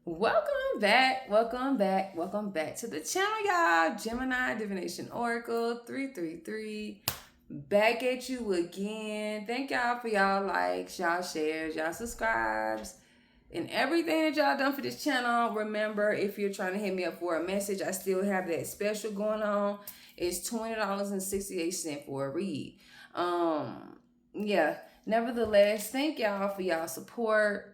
Welcome back to the channel, y'all. Gemini Divination Oracle 333. Back at you again. Thank y'all for y'all likes, y'all shares, y'all subscribes, and everything that y'all done for this channel. Remember, if you're trying to hit me up for a message, I still have that special going on. It's $20.68 for a read. Yeah. Nevertheless, thank y'all for y'all support.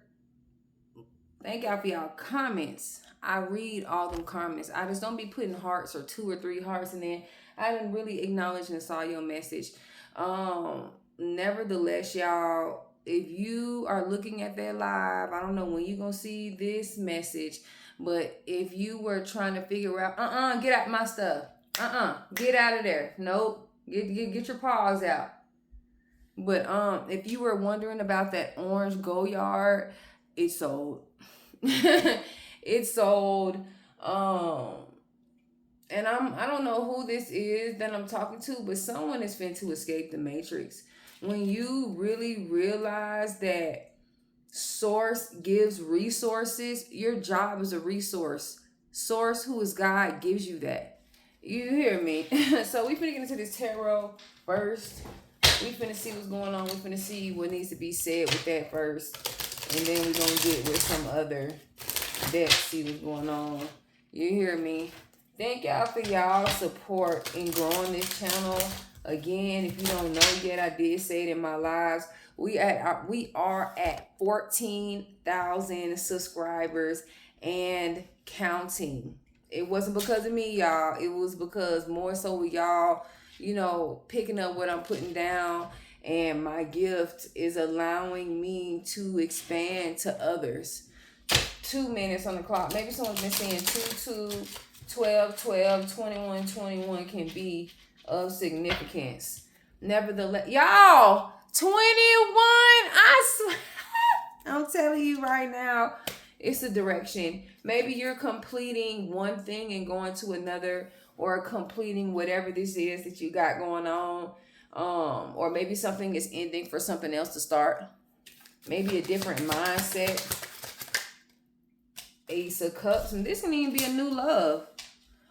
Thank y'all for y'all comments. I read all them comments. I just don't be putting hearts or 2 or 3 hearts in there. I didn't really acknowledge and saw your message. Nevertheless, y'all, if you are looking at that live, I don't know when you're gonna see this message, but if you were trying to figure out, get out my stuff. Get out of there. Nope. Get your paws out. But if you were wondering about that orange Goyard, it's sold. It's sold. And I don't know who this is that I'm talking to, but someone is fin to escape the matrix. When you really realize that source gives resources, your job is a resource. Source, who is God, gives you that. You hear me? So we finna get into this tarot first. We finna see what's going on. We finna see what needs to be said with that first. And then we're going to get with some other decks, see what's going on. You hear me? Thank y'all for y'all support in growing this channel. Again, if you don't know yet, I did say it in my lives. We are at 14,000 subscribers and counting. It wasn't because of me, y'all. It was because more so with y'all, picking up what I'm putting down. And my gift is allowing me to expand to others. 2 minutes on the clock. Maybe someone's been saying 2, 2, 12, 12, 21, 21 can be of significance. Nevertheless, y'all, 21, I swear, I'm telling you right now, it's a direction. Maybe you're completing one thing and going to another, or completing whatever this is that you got going on. Or maybe something is ending for something else to start. Maybe a different mindset. Ace of Cups. And this can even be a new love.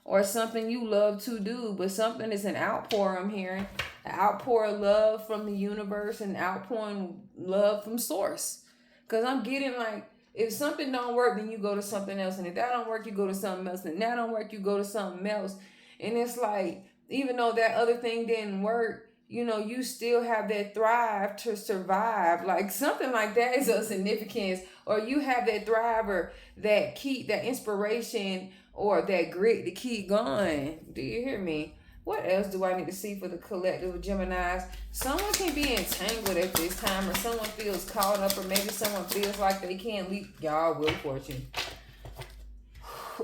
Or something you love to do. But something is an outpour, I'm hearing. An outpour of love from the universe. And outpouring love from source. Because I'm getting like, if something don't work, then you go to something else. And if that don't work, you go to something else. And if that don't work, you go to something else. And it's like, even though that other thing didn't work, you still have that thrive to survive. Like something like that is of significance. Or you have that thrive, or that keep, that inspiration, or that grit to keep going. Do you hear me? What else do I need to see for the collective of Geminis? Someone can be entangled at this time, or someone feels caught up, or maybe someone feels like they can't leap. Y'all, Wheel of Fortune.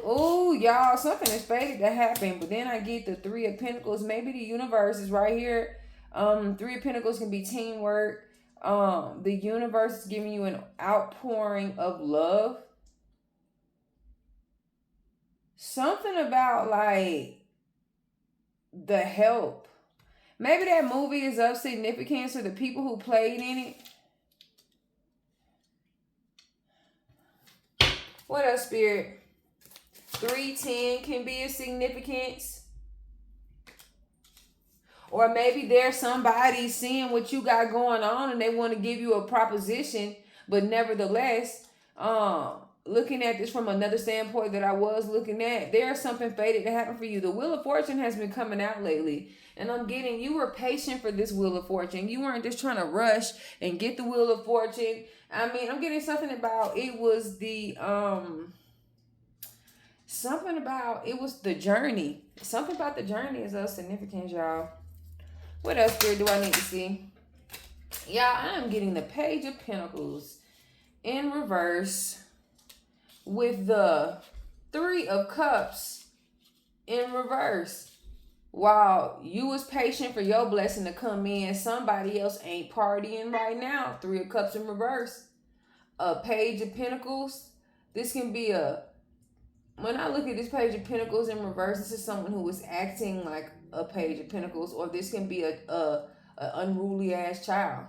Oh, y'all, something is fated to happen. But then I get the 3 of Pentacles. Maybe the universe is right here. 3 of Pentacles can be teamwork. The universe is giving you an outpouring of love. Something about like the help. Maybe that movie is of significance, or the people who played in it. What else, Spirit? 310 can be of significance. Or maybe there's somebody seeing what you got going on and they want to give you a proposition, but nevertheless, looking at this from another standpoint that I was looking at, there's something fated to happen for you. The Wheel of Fortune has been coming out lately, and I'm getting, you were patient for this Wheel of Fortune. You weren't just trying to rush and get the Wheel of Fortune. I mean, I'm getting something about, it was the, something about, it was the journey. Something about the journey is of significance, y'all. What else, Spirit, do I need to see? Y'all, I am getting the Page of Pentacles in reverse with the 3 of Cups in reverse. While you was patient for your blessing to come in, somebody else ain't partying right now. 3 of Cups in reverse. A Page of Pentacles. This can be when I look at this Page of Pentacles in reverse, this is someone who was acting like a Page of Pentacles, or this can be a unruly ass child.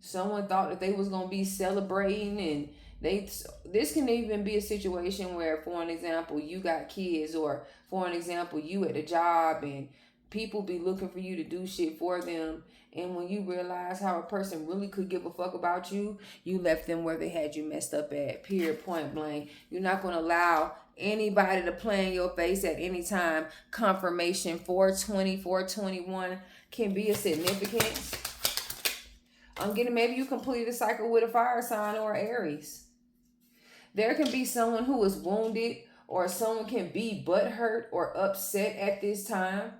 Someone thought that they was gonna be celebrating and This can even be a situation where, for an example, you got kids, or for an example, you at a job and people be looking for you to do shit for them. And when you realize how a person really could give a fuck about you, you left them where they had you messed up at. Period, point blank. You're not going to allow anybody to play in your face at any time. Confirmation 420, 421 can be a significance. I'm getting, maybe you complete a cycle with a fire sign or Aries. There can be someone who is wounded, or someone can be butthurt or upset at this time.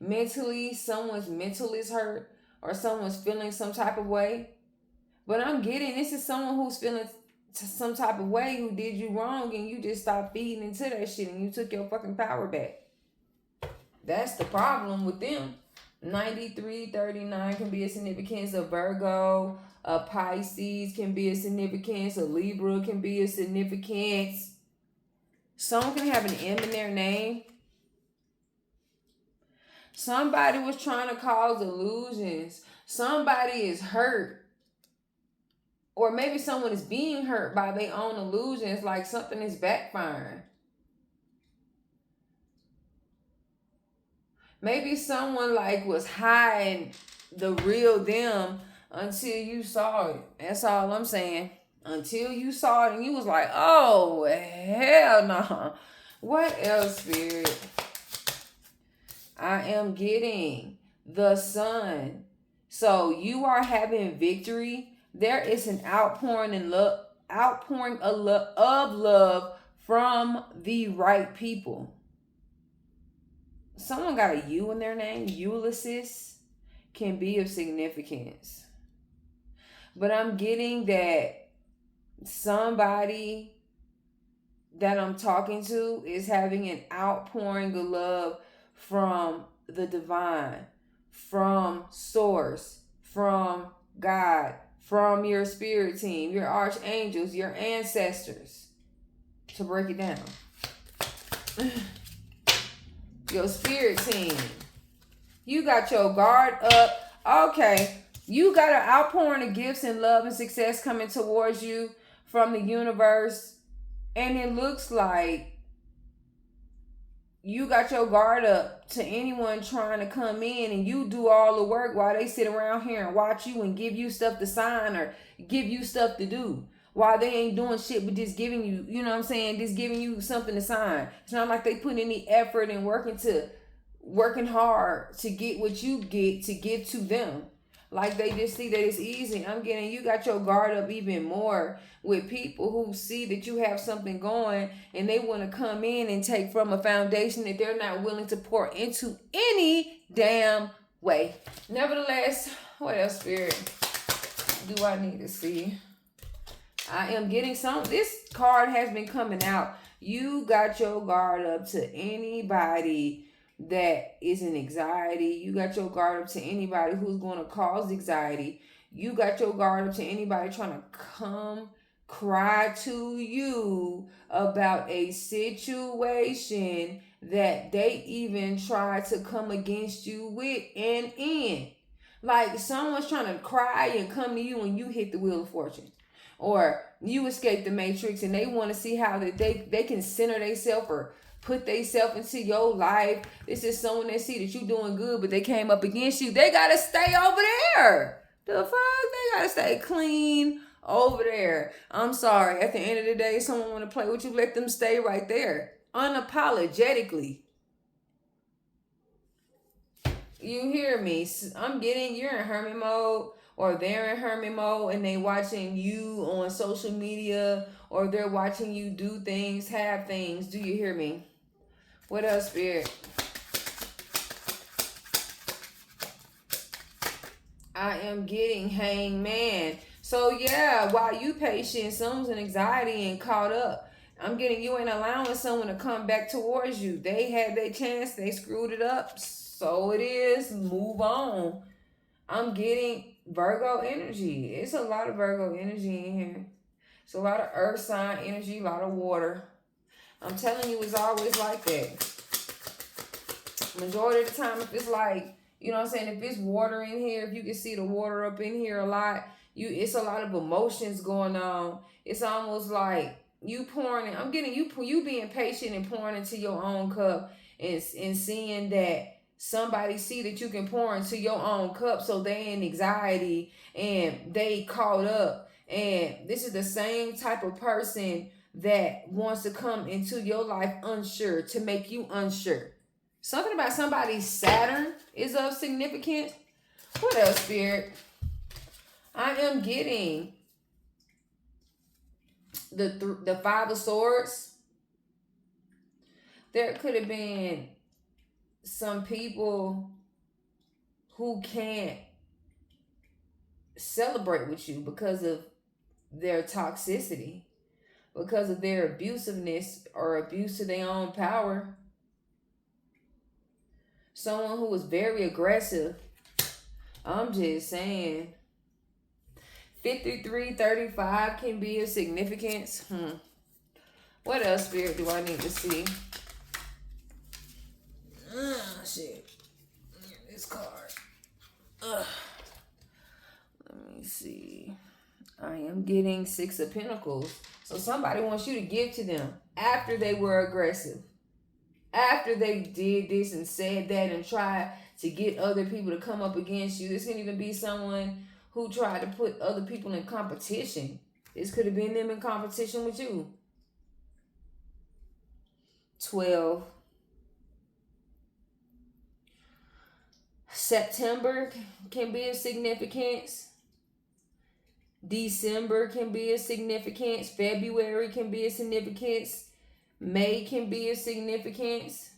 Mentally, someone's mental is hurt, or someone's feeling some type of way. But I'm getting, this is someone who's feeling some type of way, who did you wrong, and you just stopped feeding into that shit and you took your fucking power back. That's the problem with them. 9339 can be a significance. A Virgo, a Pisces can be a significance. A Libra can be a significance. Someone can have an M in their name. Somebody was trying to cause illusions. Somebody is hurt. Or maybe someone is being hurt by their own illusions, like something is backfiring. Maybe someone like was hiding the real them until you saw it. That's all I'm saying. Until you saw it and you was like, oh, hell no. What else, Spirit? I am getting the Sun. So you are having victory. There is an outpouring of love from the right people. Someone got a U in their name. Ulysses can be of significance. But I'm getting that somebody that I'm talking to is having an outpouring of love from the divine, from source, from God, from your spirit team, your archangels, your ancestors. To break it down. Your spirit team. You got your guard up. Okay. You got an outpouring of gifts and love and success coming towards you from the universe. And it looks like you got your guard up to anyone trying to come in, and you do all the work while they sit around here and watch you and give you stuff to sign or give you stuff to do. While they ain't doing shit but just giving you, you know what I'm saying, just giving you something to sign. It's not like they put any effort and working hard to get what you get to give to them. Like they just see that it's easy. I'm getting, you got your guard up even more with people who see that you have something going and they want to come in and take from a foundation that they're not willing to pour into any damn way. Nevertheless, what else, Spirit, do I need to see? I am getting this card has been coming out. You got your guard up to anybody that is in anxiety. You got your guard up to anybody who's going to cause anxiety. You got your guard up to anybody trying to come cry to you about a situation that they even tried to come against you with and in. Like someone's trying to cry and come to you when you hit the wheel of fortune. Or you escape the matrix and they want to see how that they can center themselves or put themselves into your life. This is someone that see that you doing good, but they came up against you. They got to stay over there. The fuck? They got to stay clean over there. I'm sorry. At the end of the day, someone want to play with you, let them stay right there. Unapologetically. You hear me? I'm getting, you're in hermit mode. Or they're in hermit mode and they watching you on social media, or they're watching you do things, have things. Do you hear me? What else, Spirit? I am getting hangman. So yeah, while you patient, someone's in anxiety and caught up. I'm getting, you ain't allowing someone to come back towards you. They had their chance, they screwed it up. So it is. Move on. I'm getting Virgo energy. It's a lot of Virgo energy in here. It's a lot of earth sign energy, a lot of water. I'm telling you, it's always like that. Majority of the time, if it's like, you know what I'm saying, if it's water in here, if you can see the water up in here a lot, It's a lot of emotions going on. It's almost like you pouring, I'm getting you being patient and pouring into your own cup, and seeing that somebody see that you can pour into your own cup, so they in anxiety and they caught up. And this is the same type of person that wants to come into your life unsure, to make you unsure. Something about somebody's Saturn is of significance. What else, Spirit? I am getting the Five of Swords. There could have been some people who can't celebrate with you because of their toxicity, because of their abusiveness or abuse to their own power. Someone who was very aggressive. I'm just saying. 5335 can be of significance. What else, Spirit, do I need to see? Shit. This card. Let me see. I am getting Six of Pentacles. So somebody wants you to give to them after they were aggressive. After they did this and said that and tried to get other people to come up against you. This can even be someone who tried to put other people in competition. This could have been them in competition with you. 12. September can be of significance. December can be of significance. February can be of significance. May can be of significance.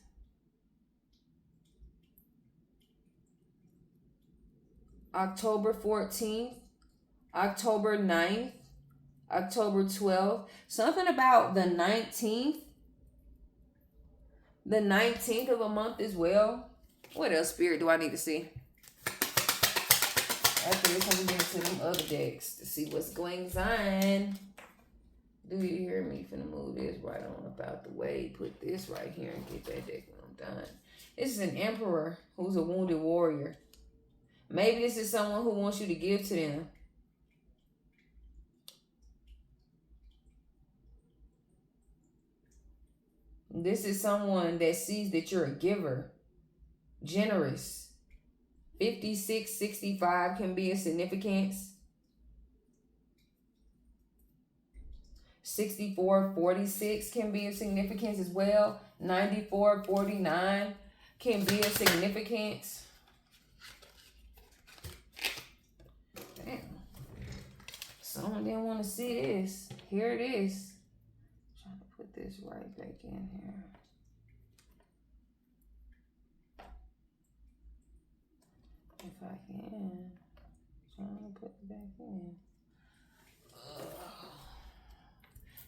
October 14th, October 9th, October 12th. Something about the 19th. The 19th of a month as well. What else, Spirit, do I need to see? After this, I'm going to them other decks to see what's going on. Do you hear me? Finna move this right on about the way. Put this right here and get that deck when I'm done. This is an emperor who's a wounded warrior. Maybe this is someone who wants you to give to them. This is someone that sees that you're a giver. Generous. 5665 can be a significance. 6446 can be a significance as well. 9449 can be a significance. Damn. Someone didn't want to see this. Here it is. Trying to put this right back in here. If I can. Trying to put it back in.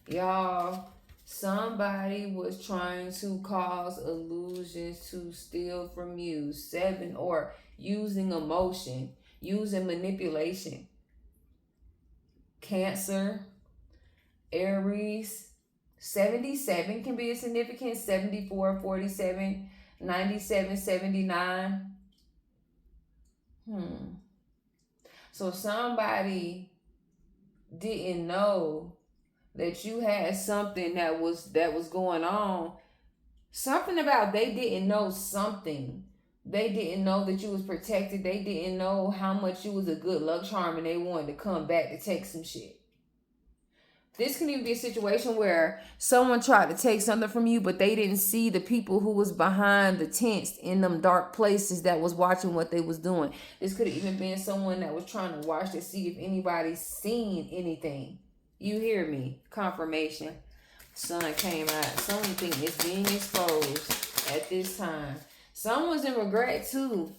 Y'all, somebody was trying to cause illusions to steal from you. 7, or using emotion, using manipulation. Cancer, Aries, 77 can be a significant. 74, 47, 97, 79. So somebody didn't know that you had something that was going on. Something about they didn't know something. They didn't know that you was protected. They didn't know how much you was a good luck charm, and they wanted to come back to take some shit. This can even be a situation where someone tried to take something from you, but they didn't see the people who was behind the tents in them dark places that was watching what they was doing. This could have even been someone that was trying to watch to see if anybody's seen anything. You hear me? Confirmation. Sun came out. Something is being exposed at this time. Someone's in regret too.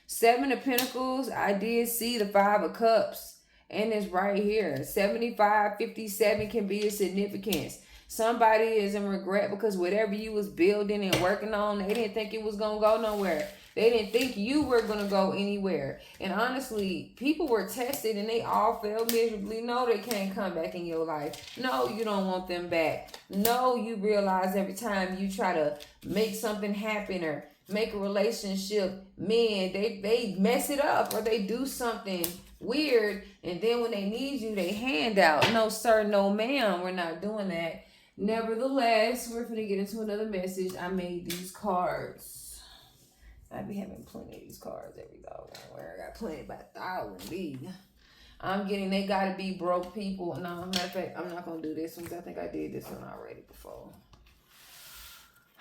7 of Pentacles. I did see the 5 of Cups. And it's right here. 75, 57 can be a significance. Somebody is in regret because whatever you was building and working on, they didn't think it was going to go nowhere. They didn't think you were going to go anywhere. And honestly, people were tested and they all failed miserably. No, they can't come back in your life. No, you don't want them back. No, you realize every time you try to make something happen or make a relationship, men, they mess it up or they do something weird, and then when they need you, they hand out. No, sir, no, ma'am, we're not doing that. Nevertheless, we're going to get into another message. I made these cards. I be having plenty of these cards every dog. Where I got plenty, about 1,000 of these. I'm getting, they got to be broke people. No, matter of fact, I'm not going to do this one because I think I did this one already before.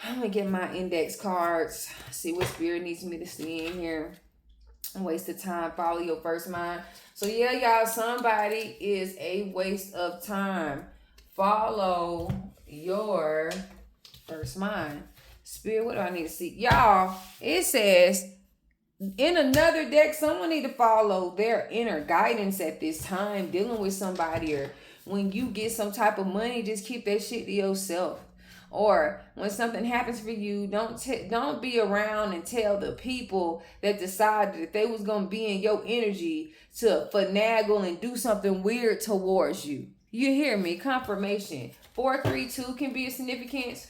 I'm going to get my index cards. See what spirit needs me to see in here. Waste of time. Follow your first mind. So yeah, y'all, somebody is a waste of time. Follow your first mind. Spirit, what do I need to see? Y'all, it says in another deck, someone need to follow their inner guidance at this time, dealing with somebody, or when you get some type of money, just keep that shit to yourself. Or when something happens for you, don't be around and tell the people that decided that they was going to be in your energy to finagle and do something weird towards you. You hear me? Confirmation. 432 can be a significance.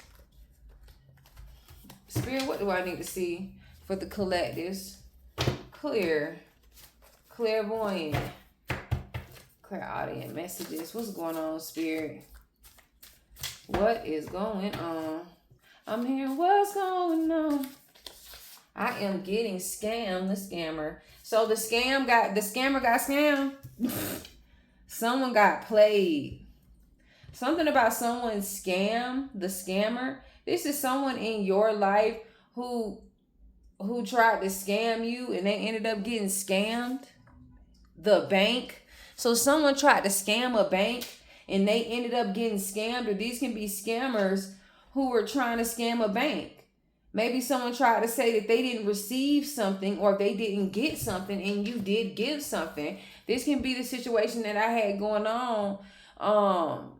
Spirit, what do I need to see for the collectives? Clear. Clairvoyant. Clairaudient messages. What's going on, Spirit? What is going on? I'm hearing what's going on. I am getting scammed, the scammer. So the scammer got scammed. Someone got played. Something about someone scam, the scammer. This is someone in your life who tried to scam you and they ended up getting scammed. The bank. So someone tried to scam a bank and they ended up getting scammed. Or these can be scammers who were trying to scam a bank. Maybe someone tried to say that they didn't receive something or they didn't get something and you did give something. This can be the situation that I had going on.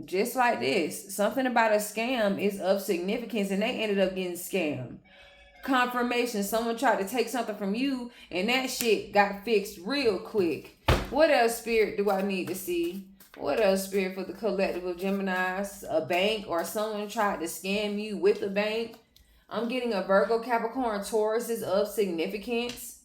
Just like this. Something about a scam is of significance and they ended up getting scammed. Confirmation. Someone tried to take something from you and that shit got fixed real quick. What else, Spirit, do I need to see? What else, Spirit, for the collective of Geminis? A bank or someone tried to scam you with a bank. I'm getting a Virgo, Capricorn, Taurus is of significance.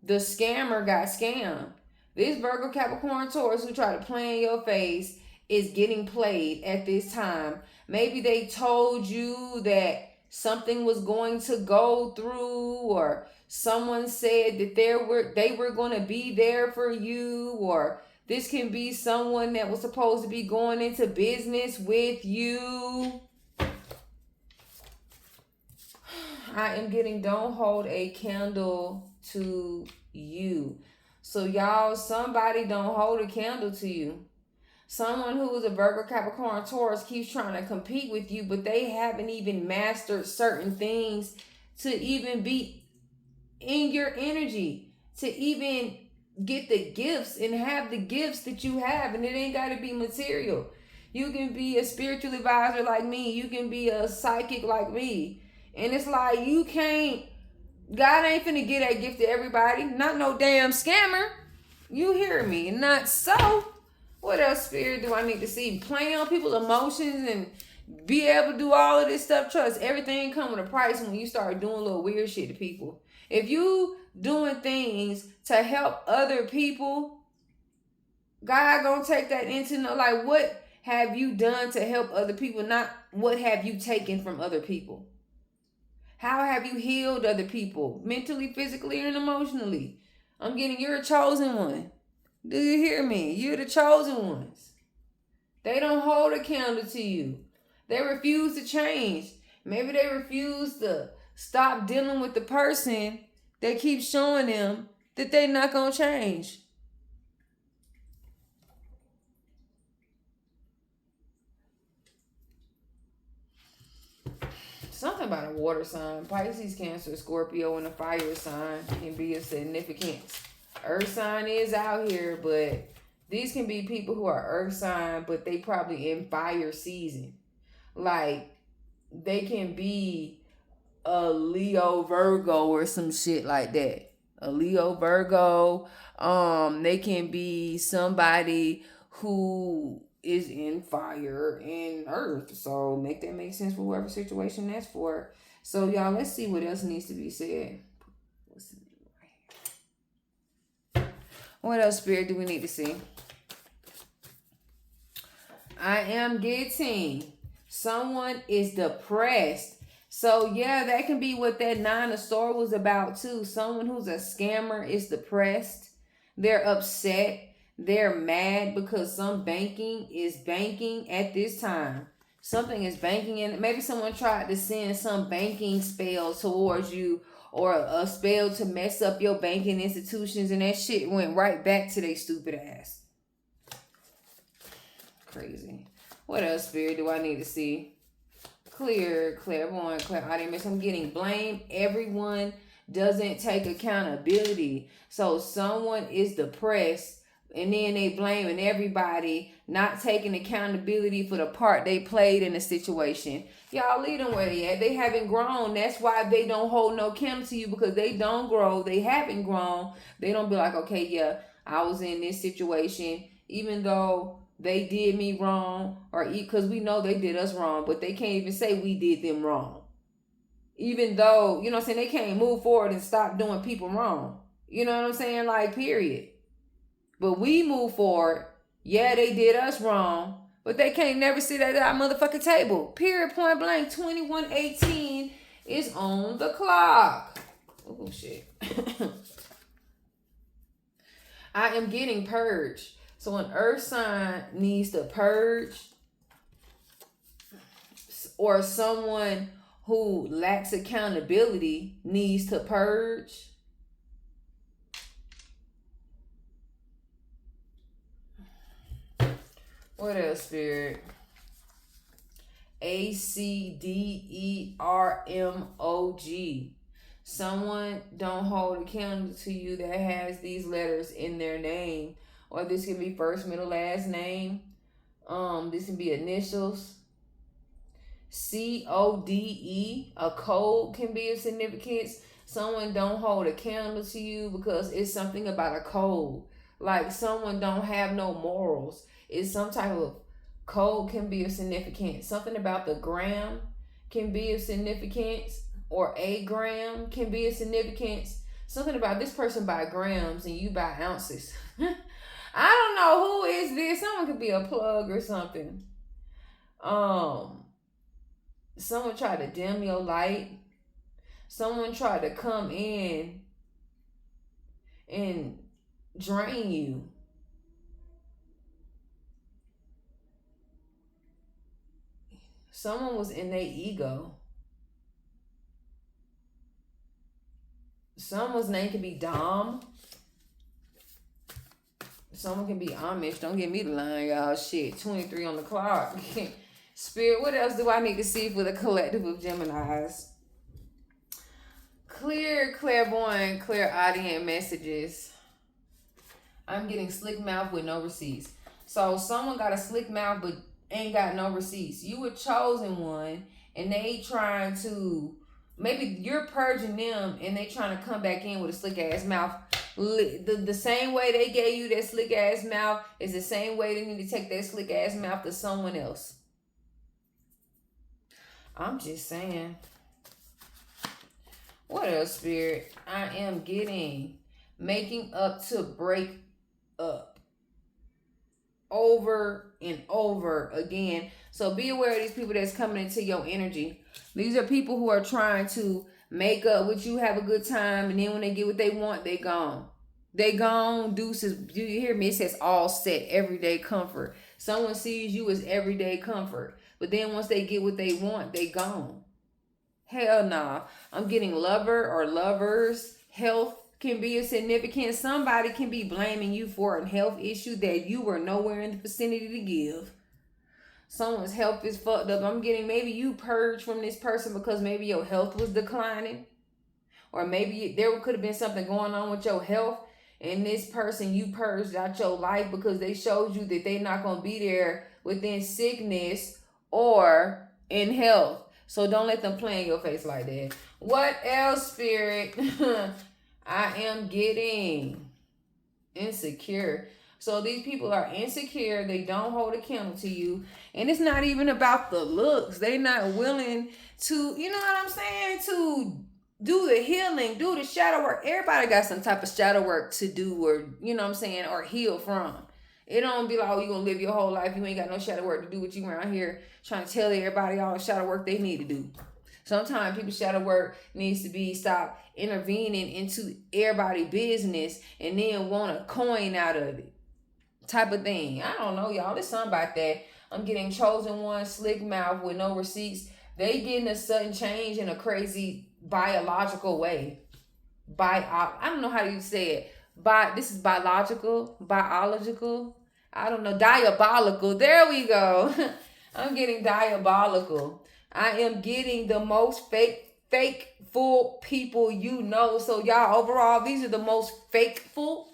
The scammer got scammed. This Virgo, Capricorn, Taurus who tried to play in your face is getting played at this time. Maybe they told you that something was going to go through, or someone said that they were going to be there for you, or this can be someone that was supposed to be going into business with you. I am getting don't hold a candle to you. So y'all, somebody don't hold a candle to you. Someone who is a Virgo, Capricorn, Taurus keeps trying to compete with you, but they haven't even mastered certain things to even be in your energy, to even get the gifts and have the gifts that you have. And it ain't got to be material. You can be a spiritual advisor like me. You can be a psychic like me. And it's like you can't, God ain't finna get that gift to everybody. Not no damn scammer. You hear me? Not so. What else, Spirit, do I need to see? Playing on people's emotions and be able to do all of this stuff. Trust, everything come with a price when you start doing little weird shit to people. If you doing things to help other people, God gonna take that into like, what have you done to help other people? Not what have you taken from other people. How have you healed other people? Mentally, physically, and emotionally. I'm getting, you're a chosen one. Do you hear me? You're the chosen ones. They don't hold a candle to you. They refuse to change. Maybe they refuse to stop dealing with the person that keeps showing them that they're not going to change. Something about a water sign. Pisces, Cancer, Scorpio, and a fire sign can be a significance. Earth sign is out here, but these can be people who are earth sign, but they probably in fire season. Like, they can be a Leo Virgo or some shit like that. A Leo Virgo. They can be somebody who is in fire and earth. So make that make sense for whoever situation that's for. So y'all, let's see what else needs to be said. What else, Spirit, do we need to see? I am getting someone is depressed. So yeah, that can be what that 9 of Swords was about too. Someone who's a scammer is depressed. They're upset. They're mad because some banking is banking at this time. Something is banking in. Maybe someone tried to send some banking spell towards you, or a spell to mess up your banking institutions, and that shit went right back to their stupid ass. Crazy. What else, Spirit, do I need to see? Clear, clairvoyant, clairaudience. I'm getting blame. Everyone doesn't take accountability. So someone is depressed, and then they blaming everybody, not taking accountability for the part they played in the situation. Y'all leave them where they at. They haven't grown. That's why they don't hold no candle to you, because they don't grow. They haven't grown. They don't be like, okay, yeah, I was in this situation, even though they did me wrong, or because we know they did us wrong, but they can't even say we did them wrong. Even though, you know what I'm saying, they can't move forward and stop doing people wrong. You know what I'm saying? Like, period. But we move forward. Yeah, they did us wrong, but they can't never sit at our motherfucking table. Period, point blank. 2118 is on the clock. Oh, shit. I am getting purged. So an earth sign needs to purge, or someone who lacks accountability needs to purge. What else, Spirit? ACDERMOG. Someone don't hold a candle to you that has these letters in their name. Or this can be first, middle, last name. This can be initials. CODE. A code can be of significance. Someone don't hold a candle to you because it's something about a code. Like someone don't have no morals. It's some type of code can be of significance. Something about the gram can be of significance, or a gram can be of significance. Something about this person buy grams and you buy ounces. I don't know who is this. Someone could be a plug or something. Someone tried to dim your light. Someone tried to come in and drain you. Someone was in their ego. Someone's name could be Dom. Someone can be Amish. Don't get me the line, y'all. Shit, 23 on the clock. Spirit, what else do I need to see for the collective of Geminis? Clear, clairvoyant, clairaudient messages. I'm getting slick mouth with no receipts. So someone got a slick mouth but ain't got no receipts. You were chosen one, and they trying to, maybe you're purging them and they trying to come back in with a slick ass mouth. The same way they gave you that slick ass mouth is the same way they need to take that slick ass mouth to someone else. I'm just saying. What else, Spirit? I am getting making up to break up. Over and over again. So be aware of these people that's coming into your energy. These are people who are trying to make up with you, have a good time, and then when they get what they want, they gone. They gone. Deuces. Do you hear me? It says all set, everyday comfort. Someone sees you as everyday comfort, but then once they get what they want, they gone. Hell nah. I'm getting lover or lovers. Health can be a significant. Somebody can be blaming you for a health issue that you were nowhere in the vicinity to give. Someone's health is fucked up. I'm getting maybe you purged from this person because maybe your health was declining, or maybe there could have been something going on with your health, and this person you purged out your life because they showed you that they're not going to be there within sickness or in health. So don't let them play in your face like that. What else, Spirit? I am getting insecure. So these people are insecure. They don't hold a candle to you. And it's not even about the looks. They're not willing to, you know what I'm saying, to Do the healing, do the shadow work. Everybody got some type of shadow work to do, or you know what I'm saying, or heal from. It don't be like, oh, you gonna live your whole life, you ain't got no shadow work to do, with you around here trying to tell everybody all the shadow work they need to do. Sometimes people's shadow work needs to be stop intervening into everybody's business and then want a coin out of it. Type of thing. I don't know, y'all. There's something about that. I'm getting chosen one, slick mouth with no receipts. They getting a sudden change in a crazy biological way. I don't know how you say it. This is biological. I don't know. Diabolical. There we go. I'm getting diabolical. I am getting the most fakeful people you know. So y'all, overall, these are the most fakeful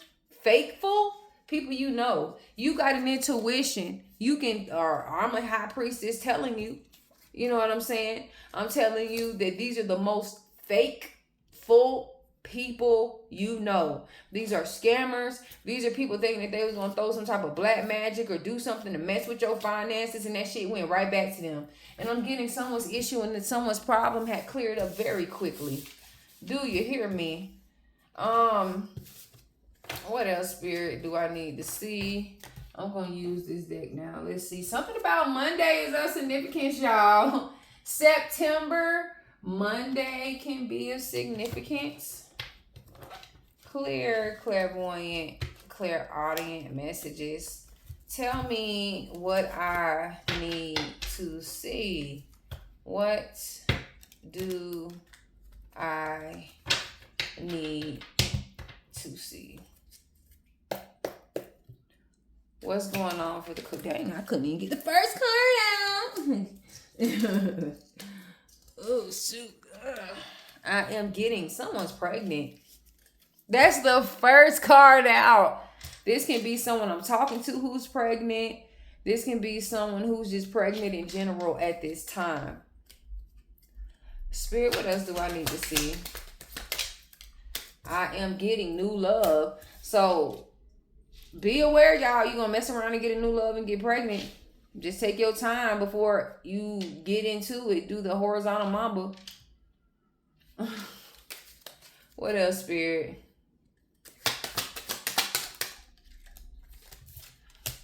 people you know. You got an intuition. You can, or I'm a high priestess telling you. You know what I'm saying? I'm telling you that these are the most fakeful people you know. These are scammers. These are people thinking that they was going to throw some type of black magic or do something to mess with your finances, and that shit went right back to them. And I'm getting someone's issue and that someone's problem had cleared up very quickly. Do you hear me? What else, Spirit, do I need to see? I'm going to use this deck now. Let's see. Something about Monday is of significance, y'all. September, Monday can be of significance. Clear, clairvoyant, clairaudient messages. Tell me what I need to see. What do I need to see? What's going on for the dang, I couldn't even get the first card out. Oh, shoot. I am getting someone's pregnant. That's the first card out. This can be someone I'm talking to who's pregnant. This can be someone who's just pregnant in general at this time. Spirit, what else do I need to see? I am getting new love. So be aware, y'all. You're going to mess around and get a new love and get pregnant. Just take your time before you get into it. Do the horizontal mamba. What else, Spirit?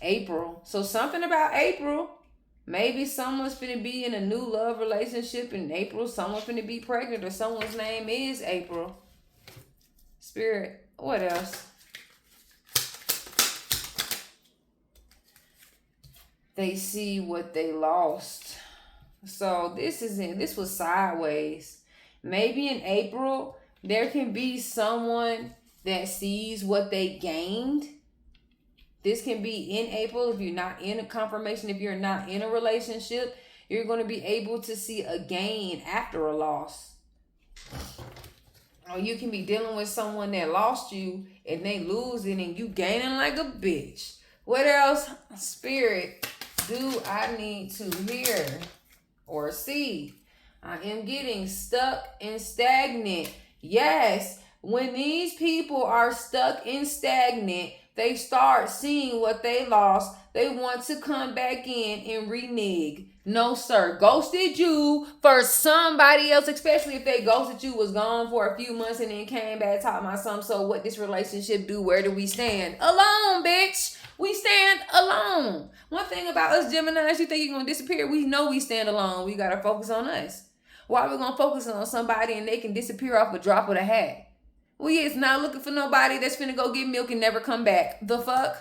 April. So something about April. Maybe someone's finna be in a new love relationship in April. Someone's finna be pregnant, or someone's name is April. Spirit, what else? They see what they lost. So this was sideways. Maybe in April, there can be someone that sees what they gained. This can be in April if you're not in a confirmation. If you're not in a relationship, you're going to be able to see a gain after a loss. Or you can be dealing with someone that lost you and they losing and you gaining like a bitch. What else, Spirit, do I need to hear or see? I am getting stuck and stagnant. Yes, when these people are stuck and stagnant, they start seeing what they lost. They want to come back in and renege. No, sir. Ghosted you for somebody else, especially if they ghosted you, was gone for a few months and then came back talking about something. So what this relationship do? Where do we stand? Alone, bitch. We stand alone. One thing about us Geminis, you think you're going to disappear. We know we stand alone. We got to focus on us. Why we going to focus on somebody and they can disappear off a drop of a hat? We is not looking for nobody that's finna go get milk and never come back. The fuck?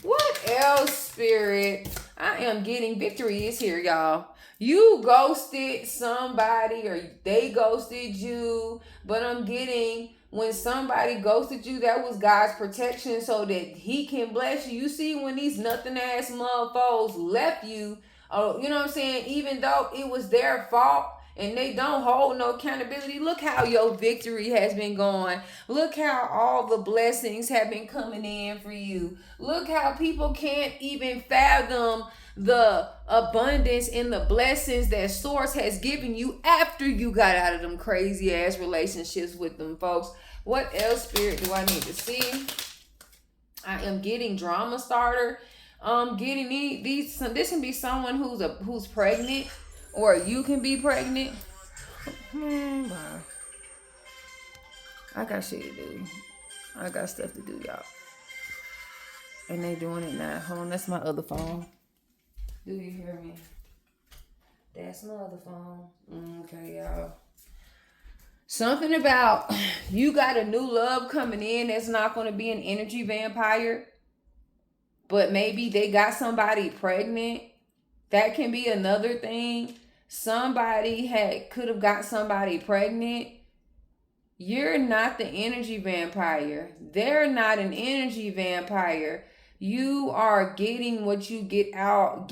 What else, Spirit? I am getting victory is here, y'all. You ghosted somebody or they ghosted you, but I'm getting when somebody ghosted you, that was God's protection so that he can bless you. You see, when these nothing ass motherfuckers left you, you know what I'm saying? Even though it was their fault, and they don't hold no accountability. Look how your victory has been going. Look how all the blessings have been coming in for you. Look how people can't even fathom the abundance and the blessings that Source has given you after you got out of them crazy ass relationships with them folks. What else, Spirit, do I need to see? I am getting drama starter. Getting this can be someone who's pregnant. Or you can be pregnant. Man, bye. I got shit to do. I got stuff to do, y'all. And they doing it now. Hold on, that's my other phone. Do you hear me? That's my other phone. Okay, y'all. Something about you got a new love coming in that's not going to be an energy vampire, but maybe they got somebody pregnant. That can be another thing. Somebody could have got somebody pregnant. You're not the energy vampire. They're not an energy vampire. You are getting what you give out.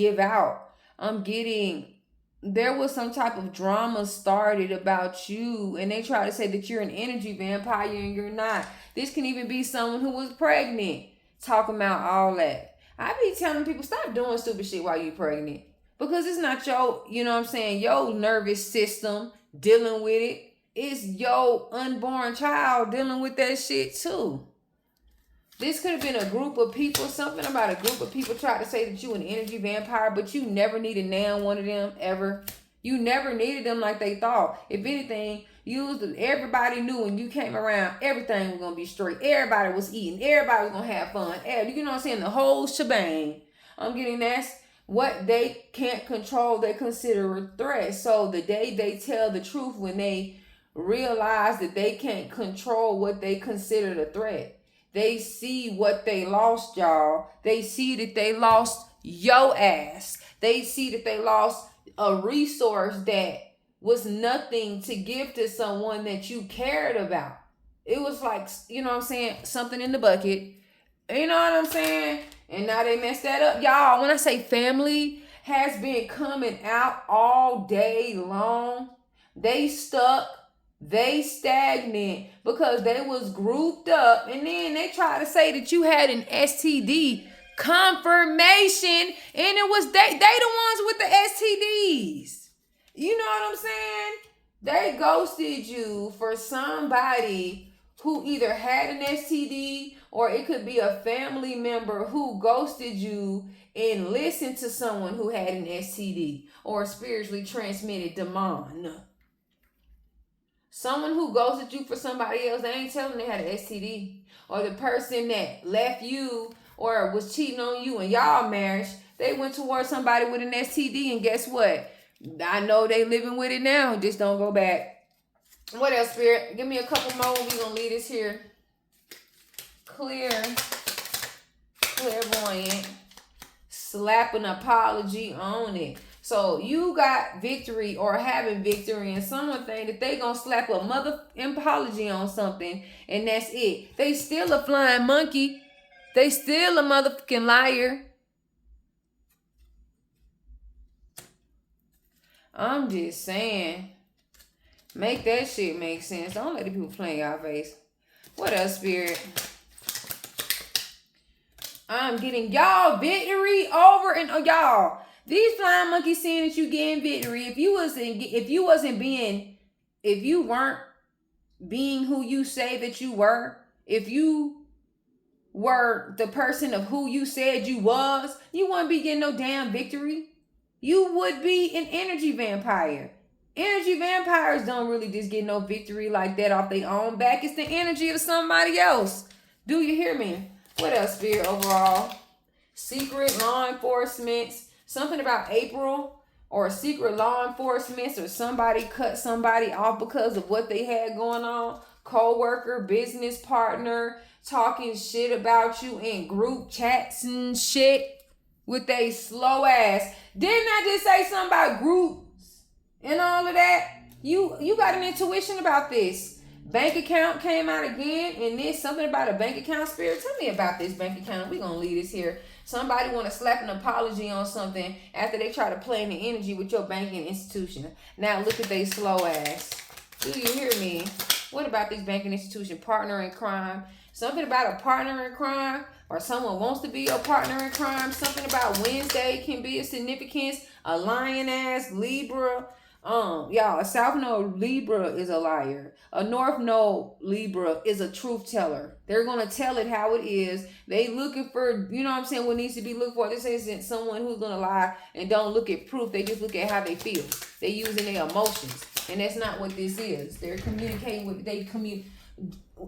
There was some type of drama started about you, and they try to say that you're an energy vampire and you're not. This can even be someone who was pregnant talking about all that. I be telling people, stop doing stupid shit while you're pregnant, because it's not your, your nervous system dealing with it. It's your unborn child dealing with that shit too. This could have been a group of people. Something about a group of people tried to say that you an energy vampire, but you never needed one of them ever. You never needed them like they thought. If anything, everybody knew when you came around, everything was gonna be straight. Everybody was eating. Everybody was gonna have fun. You know what I'm saying? The whole shebang. I'm getting that's what they can't control. They consider a threat. So the day they tell the truth, when they realize that they can't control what they consider a threat. They see what they lost, y'all. They see that they lost your ass. They see that they lost a resource that was nothing to give to someone that you cared about. It was like, something in the bucket. You know what I'm saying? And now they messed that up. Y'all, when I say family has been coming out all day long, they stuck. They stagnant because they was grouped up, and then they try to say that you had an STD confirmation, and it was they the ones with the STDs. You know what I'm saying? They ghosted you for somebody who either had an STD, or it could be a family member who ghosted you and listened to someone who had an STD or spiritually transmitted demon. Someone who ghosted you for somebody else, they ain't telling they had an STD. Or the person that left you or was cheating on you in y'all marriage, they went towards somebody with an STD, and guess what? I know they living with it now. Just don't go back. What else, Spirit? Give me a couple more. We gonna leave this here. Clairvoyant. Slap an apology on it. So you got victory or having victory, and someone think that they gonna slap a mother apology on something, and that's it. They still a flying monkey. They still a motherfucking liar. I'm just saying, make that shit make sense. Don't let the people play in y'all face. What else, Spirit? I'm getting y'all victory over and y'all. These flying monkeys saying that you getting victory. If you weren't being who you say that you were, if you were the person of who you said you was, you wouldn't be getting no damn victory. You would be an energy vampire. Energy vampires don't really just get no victory like that off their own back. It's the energy of somebody else. Do you hear me? What else, Spirit, overall? Secret law enforcement. Something about April or secret law enforcement, or somebody cut somebody off because of what they had going on. Co-worker, business partner, talking shit about you in group chats and shit with they slow ass. Didn't I just say something about groups and all of that? You got an intuition about this. Bank account came out again, and this something about a bank account, Spirit. Tell me about this bank account. We're going to leave this here. Somebody want to slap an apology on something after they try to play in the energy with your banking institution. Now look at they slow ass. Do you hear me? What about this banking institution? Partner in crime. Something about a partner in crime, or someone wants to be your partner in crime. Something about Wednesday can be a significance. A lion ass, Libra. Y'all, a South Node Libra is a liar. A North Node Libra is a truth teller. They're going to tell it how it is. They looking for, you know what I'm saying, what needs to be looked for. This isn't someone who's going to lie and don't look at proof. They just look at how they feel. They using their emotions. And that's not what this is. They're communicating with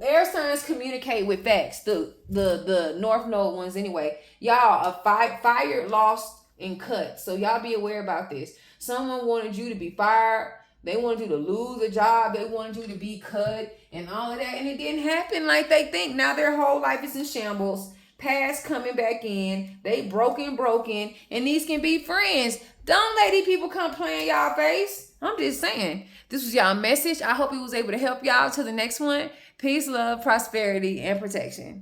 air signs communicate with facts. The North Node ones anyway. Y'all are fired, lost, and cut. So y'all be aware about this. Someone wanted you to be fired. They wanted you to lose a job. They wanted you to be cut and all of that. And it didn't happen like they think. Now their whole life is in shambles. Past coming back in. They broken. And these can be friends. Don't let these people come play in y'all face. I'm just saying. This was y'all message. I hope it was able to help y'all to the next one. Peace, love, prosperity, and protection.